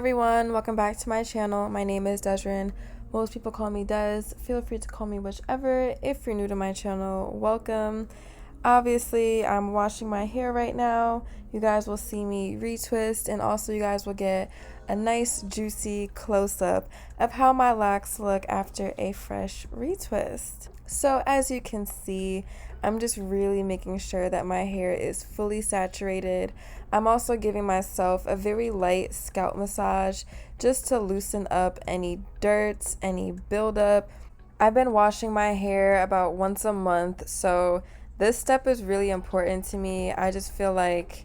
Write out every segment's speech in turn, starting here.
everyone, welcome back to my channel. My name is DESZREN. Most people call me Des. Feel free to call me whichever. If you're new to my channel, welcome. Obviously, I'm washing my hair right now. You guys will see me retwist, and also you guys will get a nice juicy close-up of how my locks look after a fresh retwist. So as you can see, I'm just really making sure that my hair is fully saturated. I'm also giving myself a very light scalp massage just to loosen up any dirt, any buildup. I've been washing my hair about once a month, so this step is really important to me. I just feel like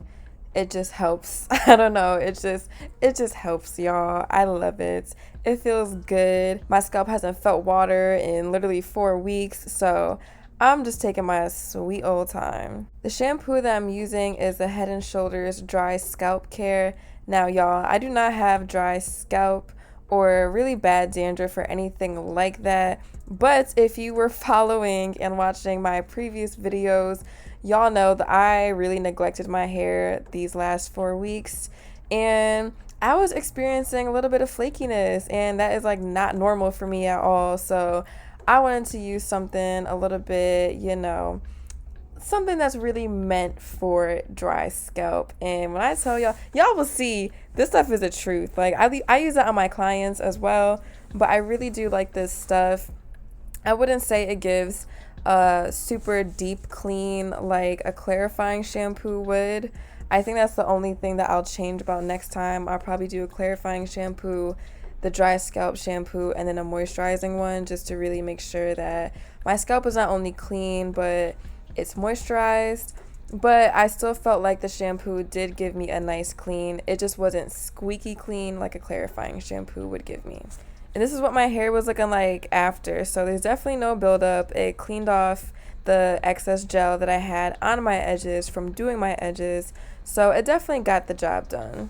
it just helps. I don't know, it just helps, y'all. I love it. It feels good. My scalp hasn't felt water in literally 4 weeks, so I'm just taking my sweet old time. The shampoo that I'm using is the Head & Shoulders Dry Scalp Care. Now, y'all, I do not have dry scalp or really bad dandruff or anything like that. But if you were following and watching my previous videos, y'all know that I really neglected my hair these last 4 weeks. And I was experiencing a little bit of flakiness, and that is like not normal for me at all. So I wanted to use something a little bit, something that's really meant for dry scalp. And when I tell y'all will see this stuff is the truth. Like I use it on my clients as well, but I really do like this stuff. I wouldn't say it gives a super deep clean like a clarifying shampoo would. I think that's the only thing that I'll change about next time. I'll probably do a clarifying shampoo, the dry scalp shampoo, and then a moisturizing one, just to really make sure that my scalp is not only clean but it's moisturized. But I still felt like the shampoo did give me a nice clean. It just wasn't squeaky clean like a clarifying shampoo would give me. And this is what my hair was looking like after. So there's definitely no buildup. It cleaned off the excess gel that I had on my edges from doing my edges. So it definitely got the job done.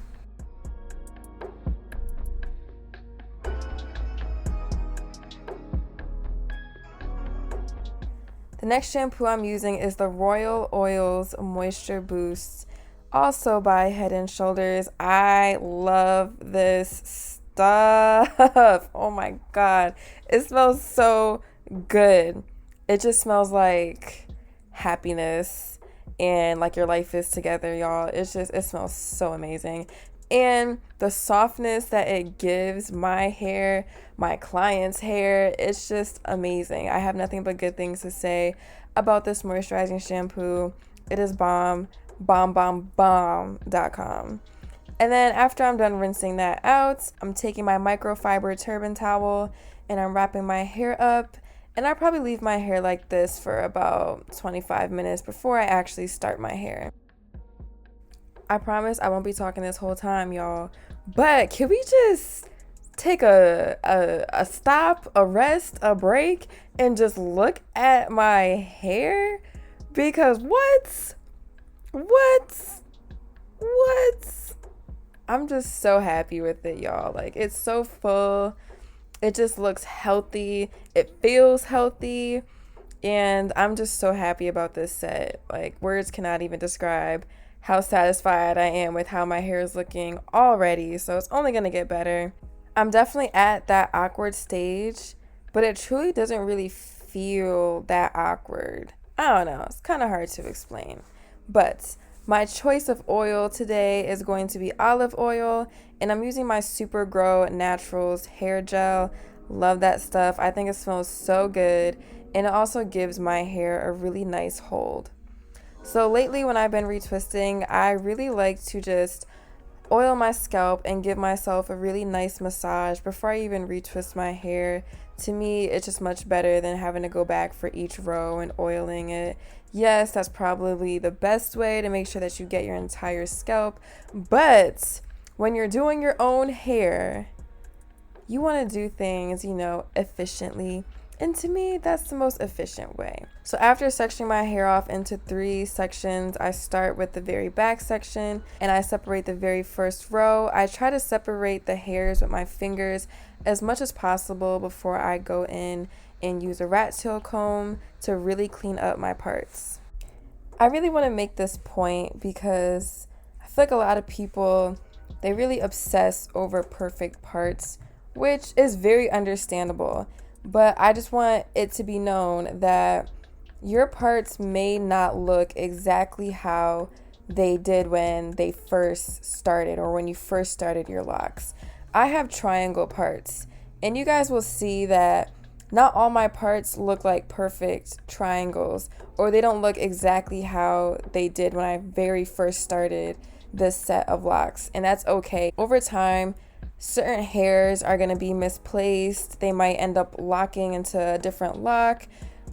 The next shampoo I'm using is the Royal Oils Moisture Boost, also by Head & Shoulders. I love this stuff. Oh my god, it smells so good. It just smells like happiness and like your life is together, y'all. It smells so amazing. And the softness that it gives my hair, my client's hair, it's just amazing. I have nothing but good things to say about this moisturizing shampoo. It is bomb, bomb.com. And then after I'm done rinsing that out, I'm taking my microfiber turban towel and I'm wrapping my hair up. And I probably leave my hair like this for about 25 minutes before I actually start my hair. I promise I won't be talking this whole time, y'all. But can we just take a stop, a rest, a break, and just look at my hair? Because what? I'm just so happy with it, y'all. Like, it's so full. It just looks healthy. It feels healthy. And I'm just so happy about this set. Like, words cannot even describe how satisfied I am with how my hair is looking already. So it's only going to get better. I'm definitely at that awkward stage, but it truly doesn't really feel that awkward. I don't know. It's kind of hard to explain. But my choice of oil today is going to be olive oil, and I'm using my Super Grow Naturals hair gel. Love that stuff. I think it smells so good, and it also gives my hair a really nice hold. So lately when I've been retwisting, I really like to just oil my scalp and give myself a really nice massage before I even retwist my hair. To me, it's just much better than having to go back for each row and oiling it. Yes, that's probably the best way to make sure that you get your entire scalp. But when you're doing your own hair, you want to do things, efficiently. And to me, that's the most efficient way. So after sectioning my hair off into 3 sections, I start with the very back section and I separate the very first row. I try to separate the hairs with my fingers as much as possible before I go in and use a rat tail comb to really clean up my parts. I really want to make this point because I feel like a lot of people they really obsess over perfect parts, which is very understandable. But I just want it to be known that your parts may not look exactly how they did when they first started or when you first started your locks. I have triangle parts, and you guys will see that not all my parts look like perfect triangles, or they don't look exactly how they did when I very first started this set of locks, and that's okay. Over time, certain hairs are going to be misplaced. They might end up locking into a different lock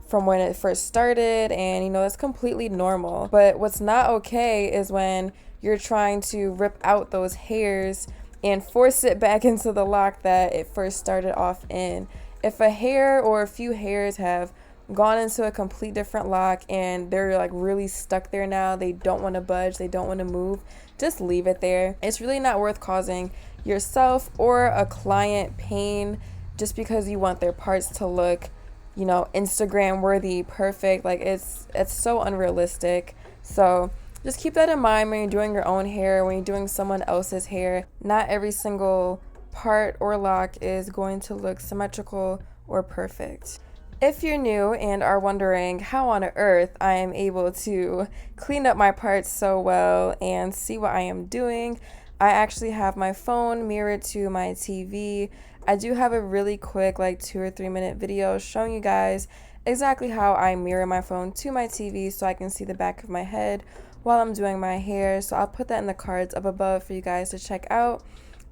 from when it first started, and that's completely normal. But what's not okay is when you're trying to rip out those hairs and force it back into the lock that it first started off in. If a hair or a few hairs have gone into a complete different lock and they're like really stuck there now, they don't want to budge, they don't want to move, just leave it there. It's really not worth causing yourself or a client pain just because you want their parts to look, Instagram worthy, perfect. Like it's so unrealistic. So just keep that in mind when you're doing your own hair, when you're doing someone else's hair. Not every single part or lock is going to look symmetrical or perfect. If you're new and are wondering how on earth I am able to clean up my parts so well and see what I am doing, I actually have my phone mirrored to my TV. I do have a really quick 2 or 3 minute video showing you guys exactly how I mirror my phone to my TV so I can see the back of my head while I'm doing my hair. So I'll put that in the cards up above for you guys to check out.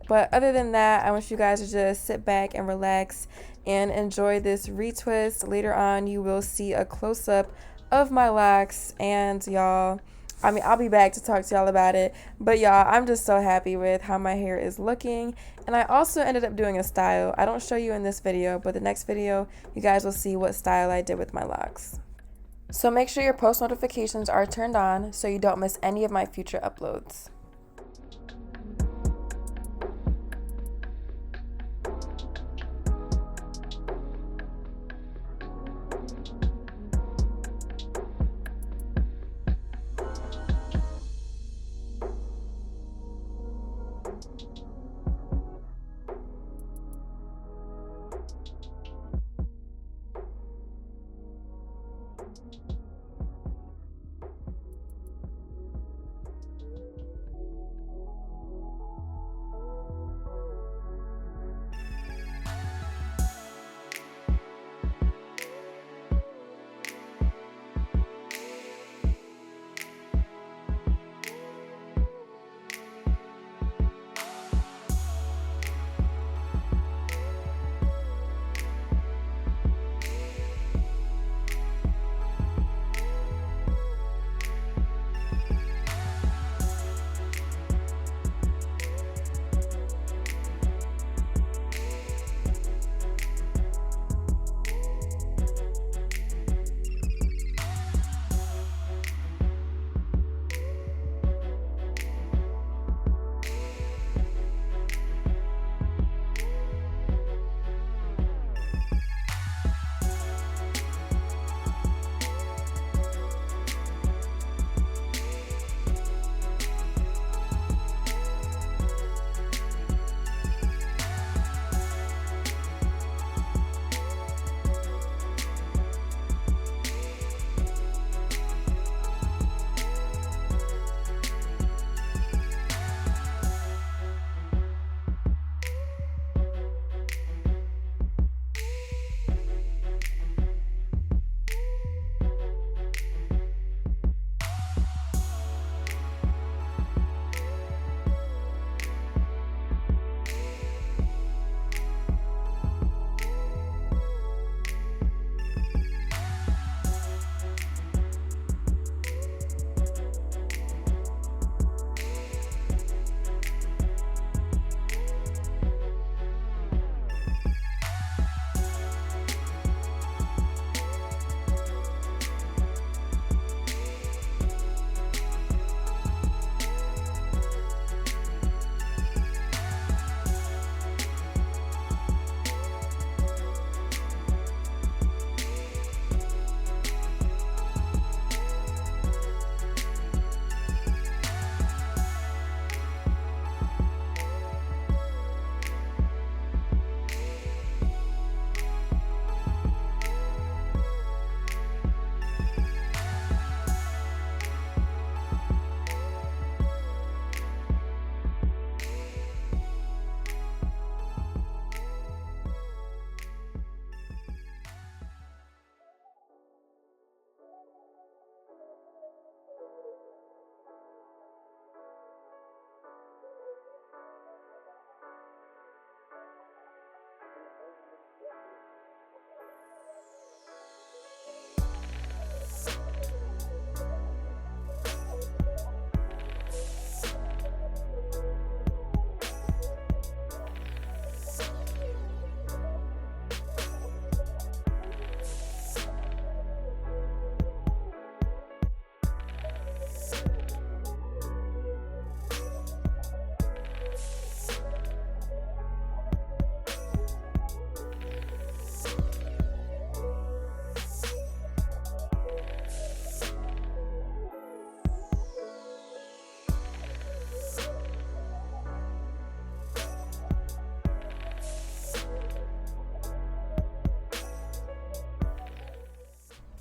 But other than that, I want you guys to just sit back and relax and enjoy this retwist. Later on, you will see a close-up of my locks, and y'all, I'll be back to talk to y'all about it. But y'all, I'm just so happy with how my hair is looking. And I also ended up doing a style. I don't show you in this video, but the next video, you guys will see what style I did with my locks. So make sure your post notifications are turned on so you don't miss any of my future uploads.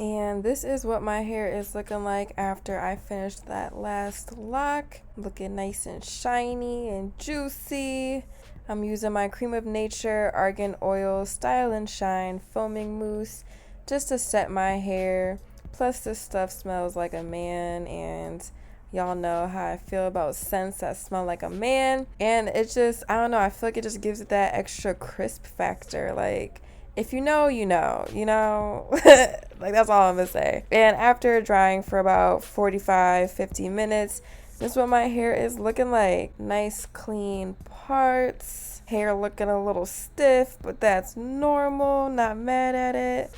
And this is what my hair is looking like after I finished that last lock. Looking nice and shiny and juicy. I'm using my Cream of Nature Argan Oil Style and Shine Foaming Mousse just to set my hair. Plus this stuff smells like a man, and y'all know how I feel about scents that smell like a man. And it just, I don't know, I feel like it just gives it that extra crisp factor. Like, if you know, you know, like that's all I'm gonna say. And after drying for about 45-50 minutes, this is what my hair is looking like. Nice clean parts. Hair looking a little stiff, but that's normal, not mad at it.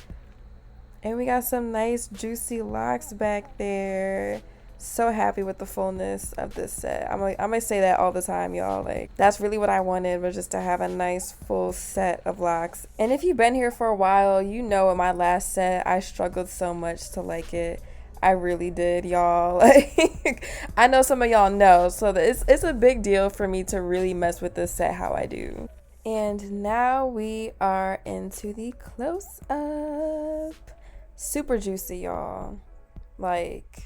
And we got some nice juicy locks back there. So happy with the fullness of this set. I'm gonna say that all the time, y'all. Like, that's really what I wanted, was just to have a nice full set of locks. And if you've been here for a while, you know in my last set I struggled so much to like it. I really did, y'all. Like, I know some of y'all know, so it's a big deal for me to really mess with this set how I do. And now we are into the close-up. Super juicy, y'all. Like,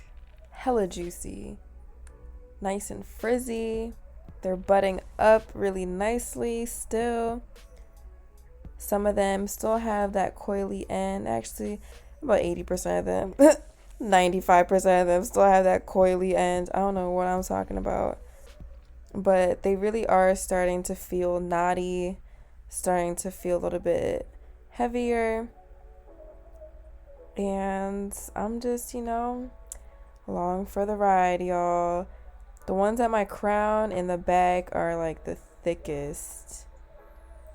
hella juicy, nice and frizzy. They're budding up really nicely still. Some of them still have that coily end. Actually, about 80% of them, 95% of them still have that coily end. I don't know what I'm talking about, but they really are starting to feel knotty, starting to feel a little bit heavier. And I'm just, along for the ride, y'all. The ones at my crown in the back are like the thickest.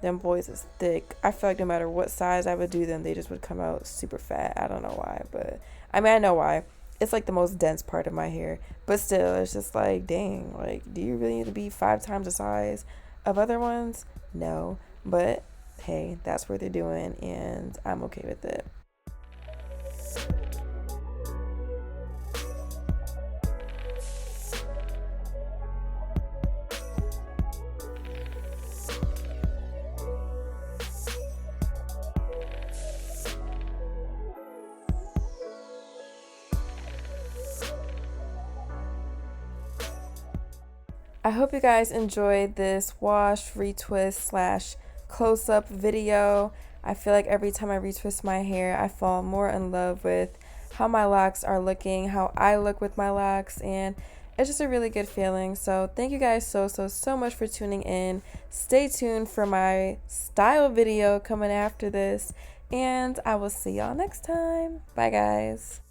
Them boys is thick. I feel like no matter what size I would do them, they just would come out super fat. I don't know why, but I mean, I know why. It's like the most dense part of my hair, but still, it's just like, dang, like, do you really need to be 5 times the size of other ones? No, but hey, that's what they're doing, and I'm okay with it. I hope you guys enjoyed this wash, retwist / close-up video. I feel like every time I retwist my hair, I fall more in love with how my locks are looking, how I look with my locks, and it's just a really good feeling. So thank you guys so much for tuning in. Stay tuned for my style video coming after this, and I will see y'all next time. Bye, guys.